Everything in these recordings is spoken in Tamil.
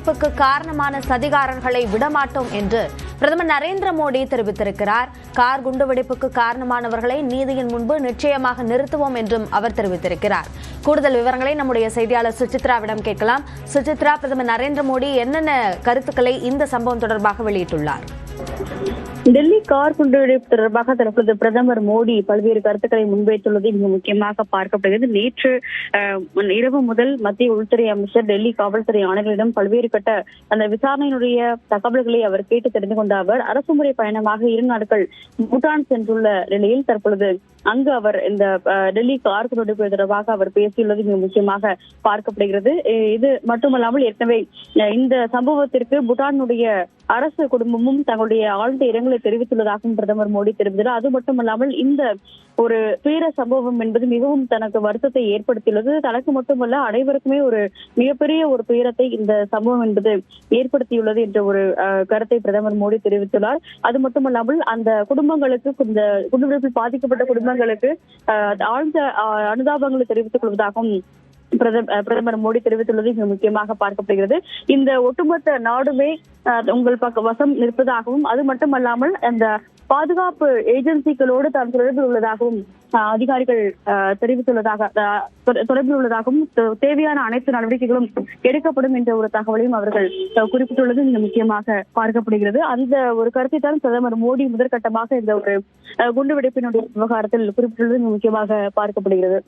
குண்டுவெடிப்புக்கு காரணமான சதிகாரர்களை விடமாட்டோம் என்று பிரதமர் நரேந்திர மோடி தெரிவித்திருக்கிறார். கார் குண்டுவெடிப்புக்கு காரணமானவர்களை நீதியின் முன்பு நிச்சயமாக நிறுத்துவோம் என்றும் அவர் தெரிவித்திருக்கிறார். கூடுதல் விவரங்களை நம்முடைய செய்தியாளர் சுசித்ராவிடம் கேட்கலாம். சுசித்ரா, பிரதமர் நரேந்திர மோடி என்னென்ன கருத்துக்களை இந்த சம்பவம் தொடர்பாக வெளியிட்டுள்ளார்? டெல்லி கார் குண்டுவெடிப்பு தொடர்பாக தற்போது பிரதமர் மோடி பல்வேறு கருத்துக்களை முன்வைத்துள்ளது மிக முக்கியமாக பார்க்கப்படுகிறது. நேற்று இரவு முதல் மத்திய உள்துறை அமைச்சர் டெல்லி காவல்துறை ஆணையர்களிடம் பல்வேறு கட்ட அந்த விசாரணையினுடைய தகவல்களை அவர் கேட்டு தெரிந்து கொண்ட அவர் அரசுமுறை பயணமாக 2 நாட்கள் பூட்டான் சென்றுள்ள நிலையில் தற்பொழுது அங்கு அவர் இந்த டெல்லி கார் குண்டுவெடிப்பு தொடர்பாக அவர் பேசியுள்ளது மிக முக்கியமாக பார்க்கப்படுகிறது. இது மட்டுமல்லாமல் ஏற்கனவே இந்த சம்பவத்திற்கு பூட்டானுடைய அரசு குடும்பமும் தங்களுடைய ஆழ்ந்த இரங்கலை தெரிவித்துள்ளதாகவும் பிரதமர் மோடி தெரிவித்தார். அது மட்டுமல்லாமல் இந்த ஒரு துயர சம்பவம் என்பது மிகவும் தனக்கு வருத்தத்தை ஏற்படுத்தியுள்ளது. தனக்கு மட்டுமல்ல, அனைவருக்குமே ஒரு மிகப்பெரிய ஒரு துயரத்தை இந்த சம்பவம் என்பது ஏற்படுத்தியுள்ளது என்ற ஒரு கருத்தை பிரதமர் மோடி தெரிவித்துள்ளார். அது மட்டுமல்லாமல் அந்த குடும்பங்களுக்கு, இந்த குண்டுவெடிப்பில் பாதிக்கப்பட்ட குடும்பங்களுக்கு ஆழ்ந்த அனுதாபங்களை தெரிவித்துக் கொள்வதாகவும் பிரதமர் மோடி தெரிவித்துள்ளது மிக முக்கியமாக பார்க்கப்படுகிறது. இந்த ஒட்டுமொத்த நாடுமே உங்கள் வசம் நிற்பதாகவும், அது மட்டுமல்லாமல் அந்த பாதுகாப்பு ஏஜென்சிகளோடு தான் தொடர்பில் உள்ளதாகவும் அதிகாரிகள் தொடர்பில் உள்ளதாகவும் தேவையான அனைத்து நடவடிக்கைகளும் எடுக்கப்படும் என்ற ஒரு தகவலையும் அவர்கள் குறிப்பிட்டுள்ளது மிக முக்கியமாக பார்க்கப்படுகிறது. அந்த ஒரு கருத்தை தான் பிரதமர் மோடி முதற்கட்டமாக இந்த ஒரு குண்டுவெடிப்பினுடைய விவகாரத்தில் குறிப்பிட்டுள்ளது மிக முக்கியமாக பார்க்கப்படுகிறது.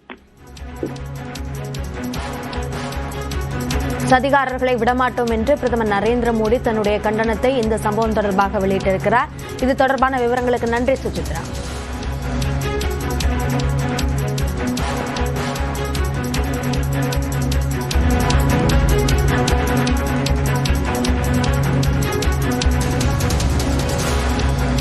சதிகாரர்களை விடமாட்டோம் என்று பிரதமர் நரேந்திர மோடி தன்னுடைய கண்டனத்தை இந்த சம்பவம் தொடர்பாக வெளியிட்டிருக்கிறார். இது தொடர்பான விவரங்களுக்கு நன்றி சுசித்ரா.